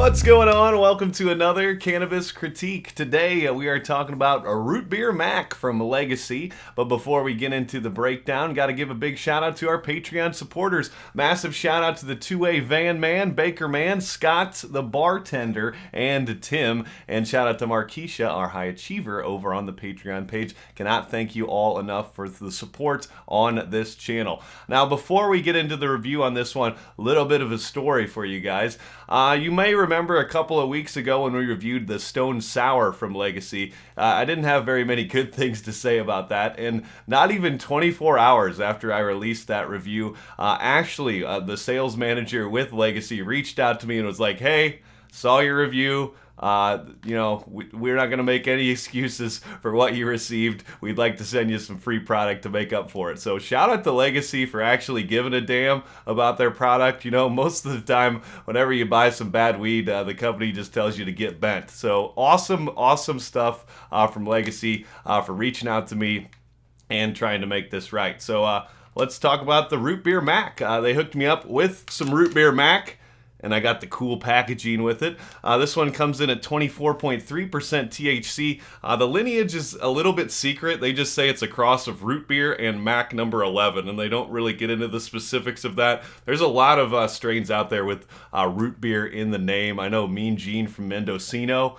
What's going on? Welcome to another Cannabis Critique. Today we are talking about a Root Beer MAC from Legacy. But before we get into the breakdown, got to give a big shout out to our Patreon supporters. Massive shout out to the 2A Van Man, Baker Man, Scott the Bartender, and Tim. And shout out to Markeisha, our high achiever, over on the Patreon page. Cannot thank you all enough for the support on this channel. Now, before we get into the review on this one, a little bit of a story for you guys. You may remember a couple of weeks ago when we reviewed the Stone Sour from Legacy. I didn't have very many good things to say about that, and not even 24 hours after I released that review, Ashley, the sales manager with Legacy, reached out to me and was like, "Hey, saw your review. We're not going to make any excuses for what you received. We'd like to send you some free product to make up for it." So shout out to Legacy for actually giving a damn about their product. You know, most of the time, whenever you buy some bad weed, the company just tells you to get bent. So awesome stuff from Legacy for reaching out to me and trying to make this right. So let's talk about the Root Beer MAC. They hooked me up with some Root Beer MAC, and I got the cool packaging with it. This one comes in at 24.3% THC. The lineage is a little bit secret. They just say it's a cross of Root Beer and MAC number 11, and they don't really get into the specifics of that. There's a lot of strains out there with Root Beer in the name. I know Mean Gene from Mendocino,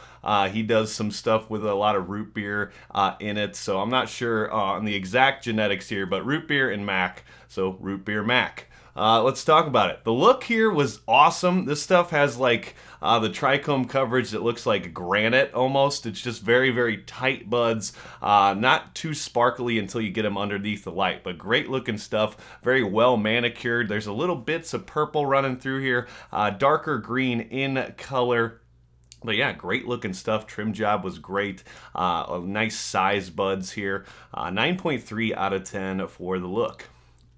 he does some stuff with a lot of Root Beer in it, so I'm not sure on the exact genetics here, but Root Beer and MAC, so Root Beer MAC. Let's talk about it. The look here was awesome. This stuff has like the trichome coverage that looks like granite almost. It's just very, very tight buds. Not too sparkly until you get them underneath the light, but great looking stuff. Very well manicured. There's a little bits of purple running through here. Darker green in color. But yeah, great looking stuff. Trim job was great. Nice size buds here. 9.3 out of 10 for the look.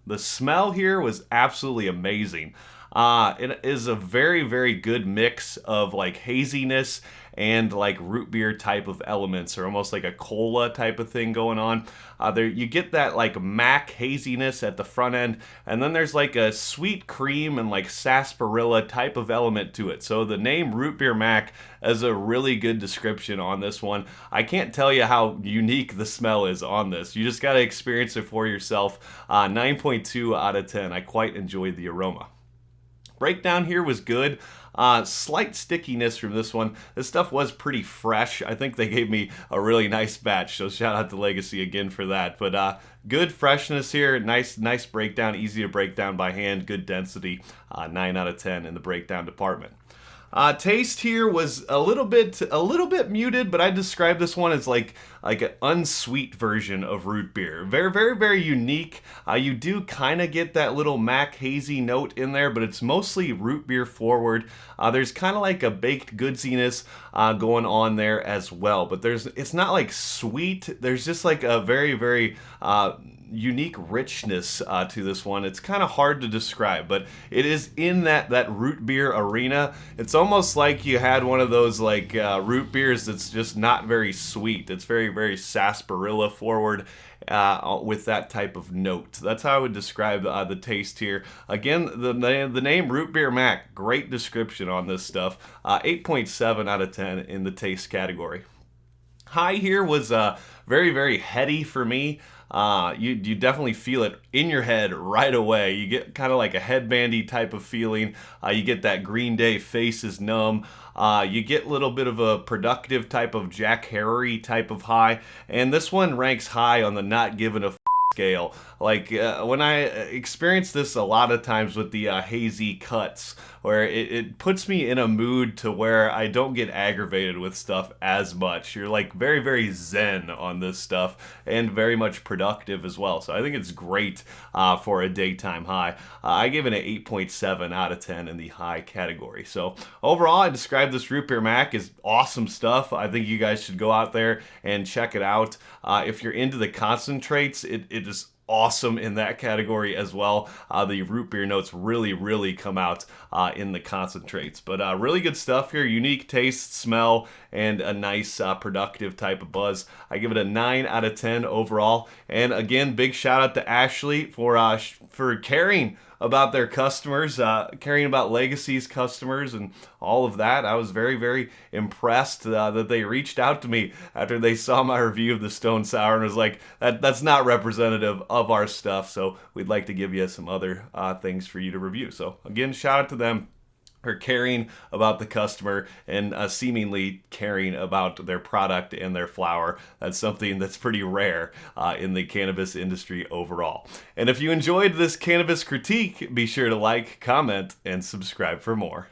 The smell here was absolutely amazing. It is a very, very good mix of like haziness and like root beer type of elements, or almost like a cola type of thing going on. There you get that like MAC haziness at the front end, and then there's like a sweet cream and like sarsaparilla type of element to it. So the name Root Beer MAC is a really good description on this one. I can't tell you how unique the smell is on this. You just got to experience it for yourself. 9.2 out of 10. I quite enjoyed the aroma. Breakdown here was good. Slight stickiness from this one. This stuff was pretty fresh. I think they gave me a really nice batch, so shout out to Legacy again for that. But good freshness here. Nice breakdown. Easy to break down by hand. Good density. 9 out of 10 in the breakdown department. Taste here was a little bit muted, but I describe this one as like an unsweet version of root beer. Very, very, very unique. You do kind of get that little MAC hazy note in there, but it's mostly root beer forward. There's kind of like a baked goodsiness going on there as well, but it's not like sweet. There's just like a very, very unique richness to this one. It's kind of hard to describe, but it is in that root beer arena. It's almost like you had one of those like root beers that's just not very sweet. It's very, very sarsaparilla forward with that type of note. That's how I would describe the taste here. Again, the name Root Beer MAC, great description on this stuff. 8.7 out of 10 in the taste category. High here was very, very heady for me. You definitely feel it in your head right away. You get kind of like a headbandy type of feeling. You get that Green Day Face is Numb. You get a little bit of a productive type of Jack Harry type of high. And this one ranks high on the not giving a scale. Like when I experience this a lot of times with the hazy cuts, where it puts me in a mood to where I don't get aggravated with stuff as much. You're like very, very zen on this stuff and very much productive as well. So I think it's great for a daytime high. I give it an 8.7 out of 10 in the high category. So overall, I describe this Root Beer MAC as awesome stuff. I think you guys should go out there and check it out. If you're into the concentrates, it is awesome in that category as well. The root beer notes really come out in the concentrates, but really good stuff here. Unique taste, smell, and a nice productive type of buzz. I give it a 9 out of 10 overall. And again, big shout out to Ashley for caring about their customers, caring about Legacy's customers and all of that. I was very, very impressed that they reached out to me after they saw my review of the Stone Sour and was like, that's not representative of our stuff, so we'd like to give you some other things for you to review. So again, shout out to them for caring about the customer and seemingly caring about their product and their flower. That's something that's pretty rare in the cannabis industry overall. And if you enjoyed this cannabis critique, be sure to like, comment, and subscribe for more.